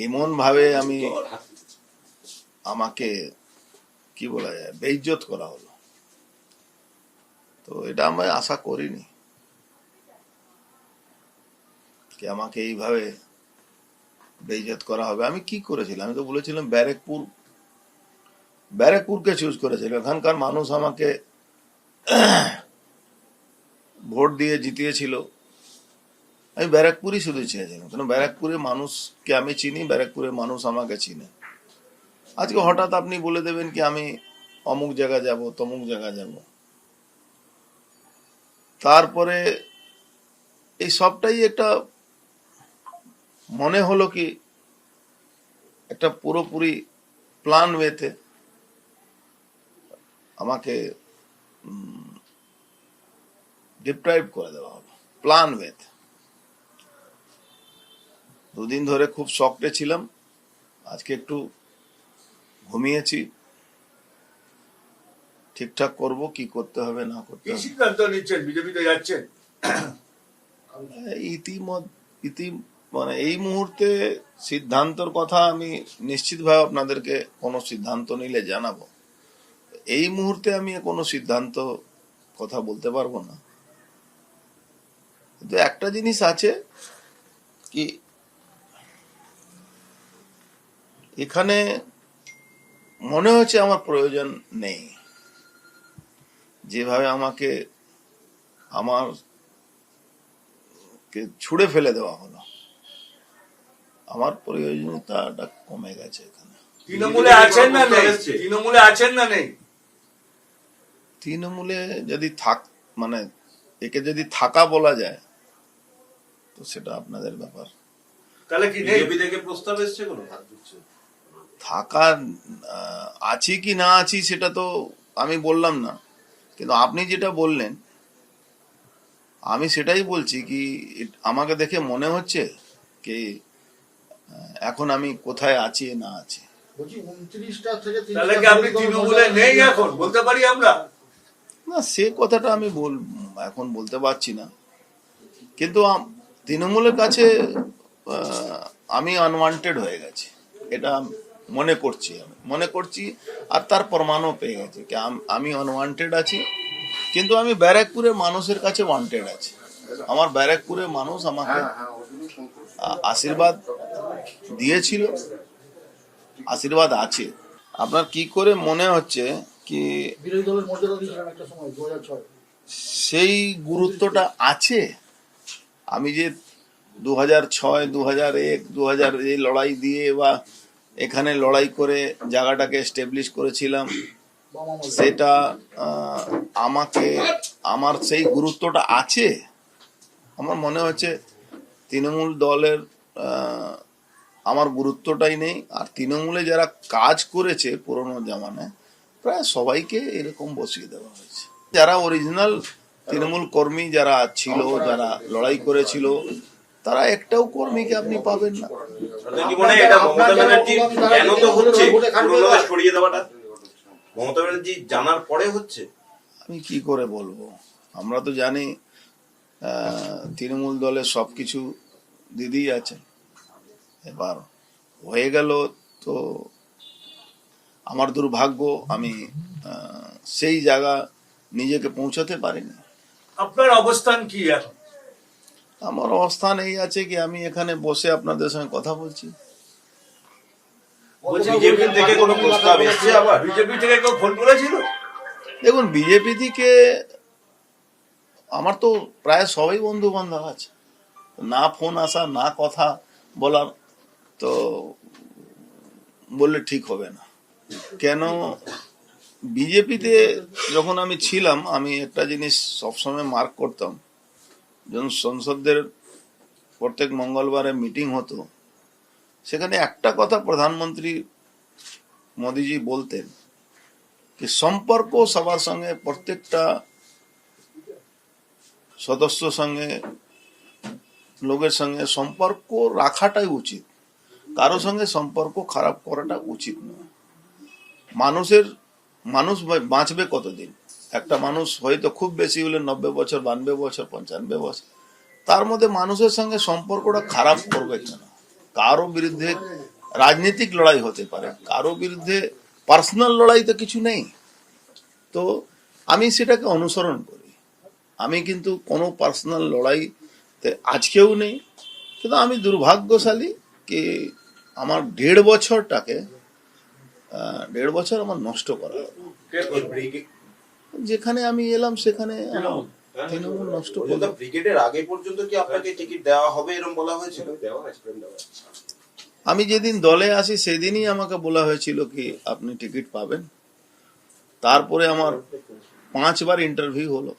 এমন ভাবে আমাকে কি বলা যায় বেইজ্জত করা হলো, তো এটা আমি আশা করিনি কি আমাকে এইভাবে বেইজ্জত করা হবে। আমি কি করেছিলাম? আমি তো বলেছিলাম ব্যারাকপুরকে চুজ করেছিলাম। এখানকার মানুষ আমাকে ভোট দিয়ে জিতিয়েছিল, আমি ব্যারাকপুরই শুধু চেয়েছিলাম, কারণ ব্যারাকপুরের মানুষকে আমি চিনি, ব্যারাকপুরের মানুষ আমাকে চিনে। আজকে হঠাৎ আপনি বলে দেবেন কি আমি অমুক জায়গা যাব, তমুক জায়গা যাব, তারপরে এই সবটাই একটা মনে হলো কি একটা পুরোপুরি প্ল্যান ওয়েতে আমাকে ডিপ্রাইভ করে দেওয়া হলো, প্ল্যান ওয়েতে। দুদিন ধরে খুব শকটে ছিলাম, আজকে একটু ঘুমিয়েছি, ঠিকঠাক করব কি করতে হবে না করতে হবে। সিদ্ধান্ত নিচ্ছেন, বিজেপিতে যাচ্ছেন? মানে এই মুহূর্তে সিদ্ধান্তর কথা আমি নিশ্চিতভাবে আপনাদেরকে কোনো সিদ্ধান্ত নিলে জানাবো। এই মুহূর্তে আমি কোনো সিদ্ধান্ত কথা বলতে পারবো না, কিন্তু একটা জিনিস আছে কি এখানে মনে হচ্ছে আমার প্রয়োজন নেই, যেভাবে আমাকে ছুড়ে ফেলে দেওয়া হলো, আমার প্রয়োজনীয়তাটা কমে গেছে। এখানে তৃণমূলে আছেন না নেই? তৃণমূলে আছেন না নেই? তৃণমূলে যদি মানে একে যদি থাকা বলা যায় তো সেটা আপনাদের ব্যাপার। তাহলে কি বিজেপি থেকে প্রস্তাব এসছে কোনো? থাকা আছি কি না আছি সেটা তো আমি বললাম না, কিন্তু আপনি যেটা বললেন আমি সেটাই বলছি কি আমাকে দেখে মনে হচ্ছে কি এখন আমি কোথায় আছি না আছি। তাহলে কি আপনি তৃণমূলে নেই এখন বলতে পারি আমরা? না, সে কথাটা আমি এখন বলতে পারছি না, কিন্তু তৃণমূলের কাছে আমি আনওয়ান্টেড হয়ে গেছি, এটা মনে করছি আর তার প্রমাণও পেয়ে গেছে কি আমি আনওয়ান্টেড আছি। কিন্তু আমি ব্যারাকপুরের মানুষের কাছে ওয়ান্টেড আছি। আমার ব্যারাকপুরের মানুষ আমাকে আশীর্বাদ দিয়েছিল, আশীর্বাদ আছে। আপনার কি করে মনে হচ্ছে কি বিরোধী দলের মর্যাদা দিয়েছিলেন একটা সময় 2006 সেই গুরুত্বটা আছে? আমি যে 2006, 2001, 2000 এই লড়াই দিয়ে বা এখানে লড়াই করে জায়গাটাকে এস্টাবলিশ করেছিলাম, সেটা আমার সেই গুরুত্বটা আছে? আমার মনে হচ্ছে তৃণমূল দলের আমার গুরুত্বটাই নেই। আর তৃণমূলে যারা কাজ করেছে পুরোনো জামানায় প্রায় সবাইকে এরকম বসিয়ে দেওয়া হয়েছে। যারা অরিজিনাল তৃণমূল কর্মী যারা ছিল, যারা লড়াই করেছিল, তারা একটাও কর্মীকে আপনি পাবেন না। মমতা ব্যানার্জি জানার পরে হচ্ছে, আমি কি করে বলবো? আমরা তো জানি তৃণমূল দলের সবকিছু দিদি আছে, এবার হয়ে গেল তো আমার দুর্ভাগ্য, আমি সেই জায়গা নিজেকে পৌঁছাতে পারিনি। আপনার অবস্থান কি এখন? আমার অবস্থান এই আছে কি আমি এখানে বসে আপনাদের সঙ্গে কথা বলছি। বিজেপি থেকে কোনো প্রস্তাব এসছে? আবার বিজেপি থেকে কেউ ফোন করেছিল? দেখুন, বিজেপি থেকে আমার তো প্রায় সবাই বন্ধু বান্ধব আছে, না ফোন আসা না কথা বলার তো বললে ঠিক হবে না। কেন বিজেপিতে যখন আমি ছিলাম, আমি একটা জিনিস সবসময় মার্ক করতাম, যখন সংসদের প্রত্যেক মঙ্গলবারে মিটিং হতো, সেখানে একটা কথা প্রধানমন্ত্রী মোদিজি বলতেন যে সম্পর্ক সবার সঙ্গে, প্রত্যেকটা সদস্য সঙ্গে, লোকের সঙ্গে সম্পর্ক রাখাটাই উচিত, কারো সঙ্গে সম্পর্ক খারাপ করাটা উচিত নয়। মানুষ বাঁচবে কতদিন? একটা মানুষ হয়তো খুব বেশি হলে 90 বছর, 92 বছর, 95 বছর, তার মধ্যে মানুষের সঙ্গে সম্পর্কটা খারাপ করবে কেন? কারো বিরুদ্ধে রাজনৈতিক লড়াই হতে পারে, কারো বিরুদ্ধে পার্সোনাল লড়াই তো কিছু নেই। তো আমি সেটাকে অনুসরণ করি। আমি কিন্তু কোনো পার্সোনাল লড়াইতে আজকেও নেই, কিন্তু আমি দুর্ভাগ্যশালী কি আমার 1.5 বছরটাকে 1.5 বছর আমার নষ্ট করা হলো। যেখানে আমি এলাম সেখানে আমার তৃণমূল নষ্ট করলো। ব্রিগেডের আগে পর্যন্ত কি আপনাকে টিকিট দেওয়া হবে এরকম বলা হয়েছিল? আমি যেদিন দলে আসি সেদিনই আমাকে বলা হয়েছিল কি আপনি টিকিট পাবেন। তারপরে আমার 5 বার ইন্টারভিউ হলো,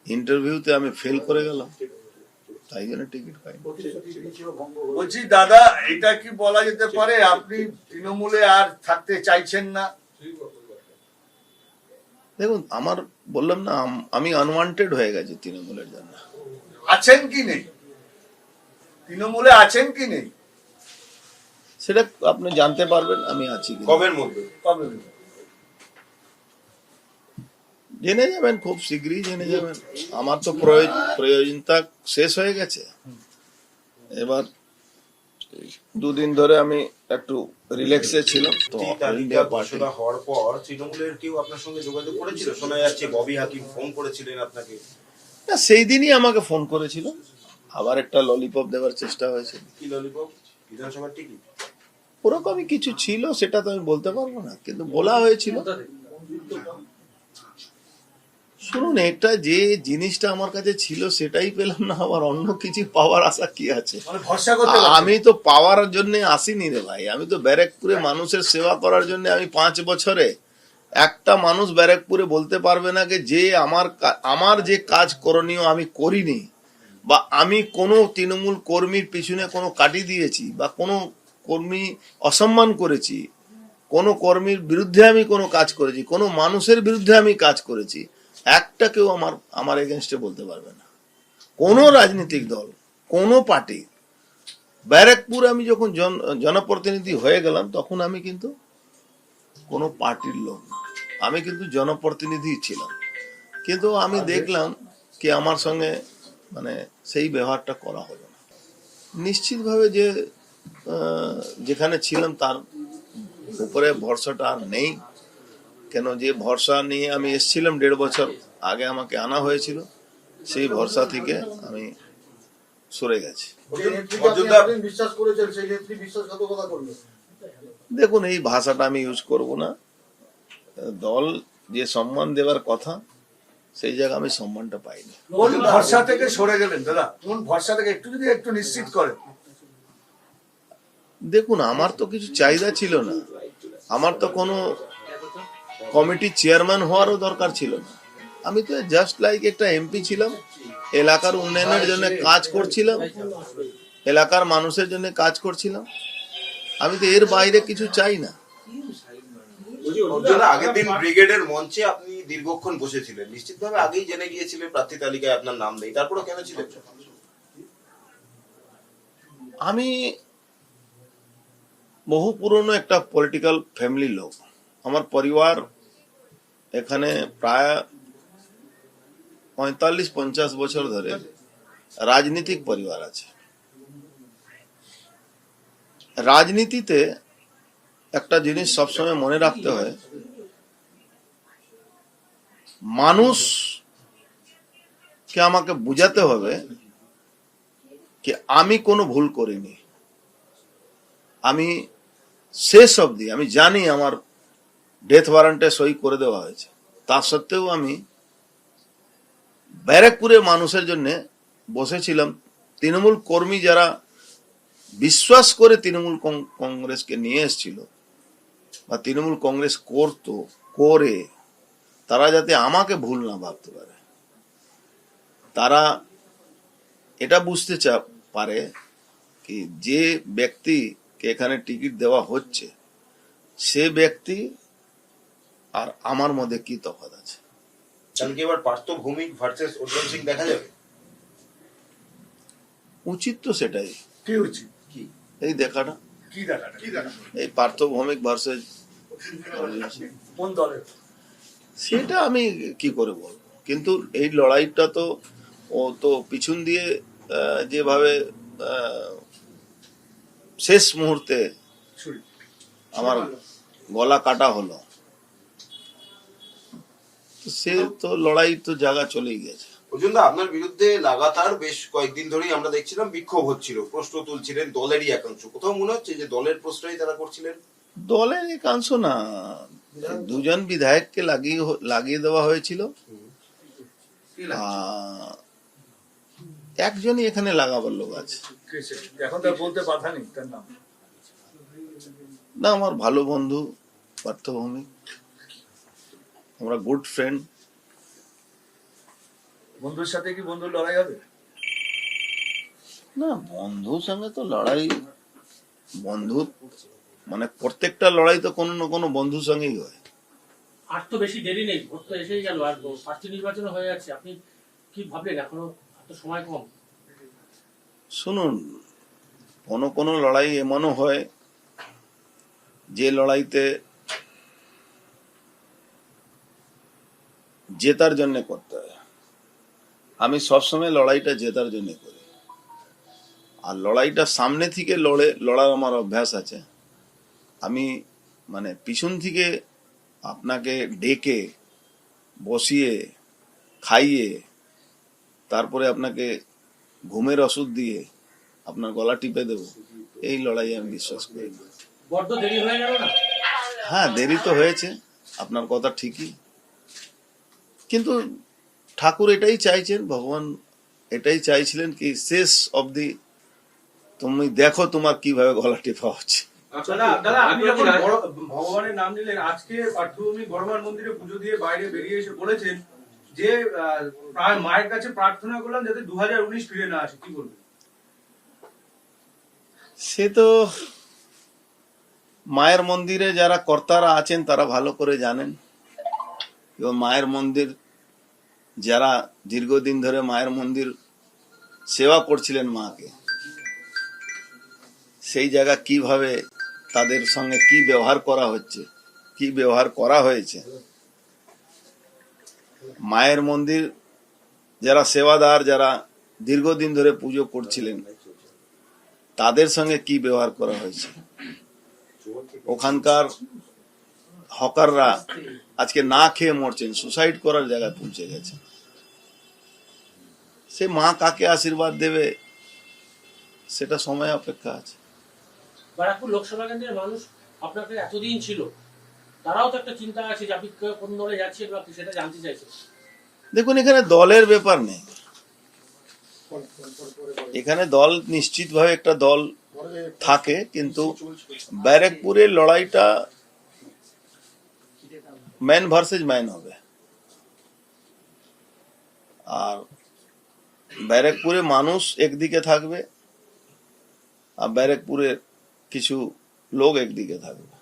ইন্টারভিউতে আমি ফেল করে গেলাম, তাই জন্য টিকিট পাইনি। প্রতিশ্রুতি ছিল ভঙ্গ হলো। বলছি দাদা, এটা কি বলা যেতে পারে আপনি তৃণমূলে আর থাকতে চাইছেন না? দেখুন, আমার বললাম না, আমি আনওয়ান্টেড হয়ে গেছি তৃণমূলের জন্য। আছেন কি নেই? তৃণমূলে আছেন কি নেই? সেটা আপনি জানতে পারবেন আমি আছি কি না। কবের মধ্যে? কবে? জেনে যাবেন, খুব শীঘ্রই জেনে যাবেন। আমার তো প্রয়োজনতা শেষ হয়ে গেছে। এবার 2 দিন ধরে আমি একটু রিল্যাক্সে ছিলাম। তো তালিকা ঘোষণা হওয়ার পর তৃণমূলের কেউ আপনার সঙ্গে যোগাযোগ করেছিল? শোনা যাচ্ছে ববি হাকিম ফোন করেছিলেন আপনাকে। না, সেই দিনই আমাকে ফোন করেছিল, আবার একটা ললিপপ দেওয়ার চেষ্টা হয়েছিল। কি ললিপপ? বিধানসভার টিকিট? ওরকমই কিছু ছিল, সেটা তো আমি বলতে পারবো না, কিন্তু বলা হয়েছিল। শুনুন, এটা যে জিনিসটা আমার কাছে ছিল সেটাই পেলাম না, আবার অন্য কিছু পাওয়ার আশা কি আছে? মানে ভরসা করতে পারছেন? আমি তো পাওয়ার জন্য আসিনি রে ভাই। আমি তো ব্যারাকপুরে মানুষের সেবা করার জন্য, আমি 5 বছরে একটা মানুষ ব্যারাকপুরে বলতে পারবে না যে আমার যে কাজ করণীয় আমি করিনি, বা আমি কোনো তৃণমূল কর্মীর পিছনে কোনো কাটি দিয়েছি, বা কোনো কর্মী অসম্মান করেছি, কোনো কর্মীর বিরুদ্ধে আমি কোনো কাজ করেছি, কোনো মানুষের বিরুদ্ধে আমি কাজ করেছি, একটা কেউ আমার এগেনস্টে বলতে পারবে না। কোনো রাজনৈতিক দল, কোনো পার্টি। ব্যারাকপুর আমি যখন জনপ্রতিনিধি হয়ে গেলাম, তখন আমি কিন্তু কোনো পার্টির লোক না, আমি কিন্তু জনপ্রতিনিধি ছিলাম। কিন্তু আমি দেখলাম কি আমার সঙ্গে মানে সেই ব্যবহারটা করা হলো না। নিশ্চিতভাবে যে যেখানে ছিলাম তার উপরে ভরসাটা আর নেই। কেন, যে ভরসা নিয়ে আমি এসেছিলাম 1.5 বছর আগে আমাকে আনা হয়েছিল, সেই ভরসা থেকে আমি সরে গেছি। যে নেত্রীকে আপনি এতদিন বিশ্বাস করেছেন, সেই নেত্রী বিশ্বাসঘাতকতা করলো। দেখুন, এই ভাষাটা আমি ইউজ করব না। দল যে সম্মান দেওয়ার কথা, সেই জায়গায় আমি সম্মানটা পাইনি। কোন ভরসা থেকে সরে গেলেন দাদা? কোন ভরসা থেকে একটু নিশ্চিত করেন? দেখুন, আমার তো কিছু চাহিদা ছিল না, আমার তো কোনো কমিটির চেয়ারম্যান হওয়ারও দরকার ছিল না। আমি তো জাস্ট লাইক একটা এমপি ছিলাম, এলাকার উন্নয়নের জন্য কাজ করছিলাম, এলাকার মানুষের জন্য কাজ করছিলাম। আমি তো এর বাইরে কিছু চাই না। আগের দিন ব্রিগেডের মঞ্চে আপনি দীর্ঘক্ষণ বসেছিলেন, নিশ্চিতভাবে আগেই জেনে গিয়েছিলেন প্রার্থী তালিকায় আপনার নাম নেই, তারপরে কেন ছিলেন? আমি বহু পুরনো একটা পলিটিক্যাল ফ্যামিলি লোক। আমার পরিবার এখানে প্রায় 45-50 বছর ধরে রাজনীতিক পরিবার আছে। রাজনীতিতে একটা জিনিস সবসময় মনে রাখতে হয়, মানুষকে আমাকে বুঝাতে হবে কি আমি কোনো ভুল করিনি। আমি শেষ অবধি আমি জানি আমার ডেথ ওয়ারেন্টে সই করে দেওয়া হয়েছে, তা সত্ত্বেও আমি ব্যারাকপুরের মানুষের জন্য বসেছিলাম। তৃণমূল কর্মী যারা বিশ্বাস করে তৃণমূল কংগ্রেসকে নিয়ে এসেছিল, বা তৃণমূল কংগ্রেস করে, তারা যাতে আমাকে ভুল না ভাবতে পারে, তারা এটা বুঝতে পারে কি যে ব্যক্তিকে এখানে টিকিট দেওয়া হচ্ছে, সে ব্যক্তি আর আমার মধ্যে কি তফাৎ আছে। কালকে এবার পার্থ ভৌমিক ভার্সেস অর্জুন সিং দেখা যাবে? উচিত তো সেটাই। কি উচিত? কি এই দেখাটা, কি দেখাটা? এই পার্থ ভৌমিক ভার্সেস কোন দলের? সেটা আমি কি করে বলবো, কিন্তু এই লড়াইটা তো ও তো পিছন দিয়ে যেভাবে শেষ মুহূর্তে ছুরি। আমার গলা কাটা হলো, তো সে তো লড়াই তো জায়গা চলেই গেছে। অর্জুনদা, আপনার বিরুদ্ধে লাগাতার বেশ কয়েকদিন ধরেই আমরা দেখছিলাম বিক্ষোভ হচ্ছিল, প্রশ্ন তুলছিলেন দলেরই একাংশ। কোথাও মনে হচ্ছে যে দলের প্রশ্নই তারা করছিলেন? দলের একাংশ না, দুজন বিধায়ককে লাগিয়ে দেওয়া হয়েছিল, একজনই এখানে লাগাবার লোক আছে। কে সে? এখন তার বলতে বাধা নেই তার নাম। না, আমার ভালো বন্ধু পার্থ ভৌমিক, আমরা গুড ফ্রেন্ড। বন্ধুর সাথে কি বন্ধুর লড়াই হবে? না, বন্ধুর সঙ্গে তো লড়াই, বন্ধু মানে প্রত্যেকটা লড়াই তো কোনো না কোনো বন্ধুর সঙ্গেই হয়। আর তো বেশি দেরি নেই, ভোট তো এসেই গেল, আর প্রার্থী নির্বাচন হয়ে যাচ্ছে। আপনি কি ভাবলেন, এখনো এত সময় কম? শুনুন, কোনো কোনো লড়াই এমনও হয় যে লড়াইতে জেতার জন্য করতে হয়। আমি সবসময় লড়াইটা জেতার জন্য করি, আর লড়াইটা সামনে থেকে লড়ার আমার অভ্যাস আছে। আমি মানে পিছন থেকে আপনাকে ডেকে বসিয়ে খাইয়ে তারপরে আপনাকে ঘুমের ওষুধ দিয়ে আপনার গলা টিপে দেবো, এই লড়াই আমি বিশ্বাস করি না। বড্ড দেরি হয়ে গেল না? হ্যাঁ, দেরি তো হয়েছে, আপনার কথা ঠিকই, কিন্তু ঠাকুর এটাই চাইছেন, ভগবান এটাই চাইছিলেন কি শেষ অবধি তুমি দেখো তোমার কিভাবে গলা টিপা হচ্ছে। দাদা, আপনি যখন ভগবানের নাম নিলেন, আজকে পার্থভূমি বর্মার মন্দিরে পুজো দিয়ে বাইরে বেরিয়ে এসে বলেছেন যে মায়ের কাছে প্রার্থনা করলাম যাতে 2019 ফিরে না আসে, কি বলবেন? সে তো মায়ের মন্দিরে যারা কর্তারা আছেন তারা ভালো করে জানেন, এবং মায়ের মন্দির যারা দীর্ঘদিন ধরে মায়ের মন্দির সেবা করছিলেন মাকে, সেই জায়গা কিভাবে তাদের সঙ্গে কি ব্যবহার করা হচ্ছে, কি ব্যবহার করা হয়েছে, মায়ের মন্দির যারা সেবাদার, যারা দীর্ঘদিন ধরে পুজো করছিলেন তাদের সঙ্গে কি ব্যবহার করা হয়েছে, ওখানকার হকাররা আজকে না খেয়ে মরছেন, সুসাইড করার জায়গায় পৌঁছে গেছে। সে মা কাকে আশীর্বাদ দেবে সেটা সময় অপেক্ষা আছে। ব্যারাকপুর লোকসভা কেন্দ্রের মানুষ আপনাকে এতদিন ছিল, তারাও তো একটা চিন্তা আছে যে আপনি কোন দলে যাচ্ছেন বা সেটা জানতে চাইছে। দেখুন, এখানে দলের ব্যাপার নেই, এখানে দল নিশ্চিতভাবে একটা দল থাকে, কিন্তু ব্যারাকপুরের লড়াইটা ম্যান ভার্সেস ম্যান হবে। আর ব্যারাকপুরে মানুষ একদিকে থাকবে, আর ব্যারাকপুরের কিছু লোক একদিকে থাকবে।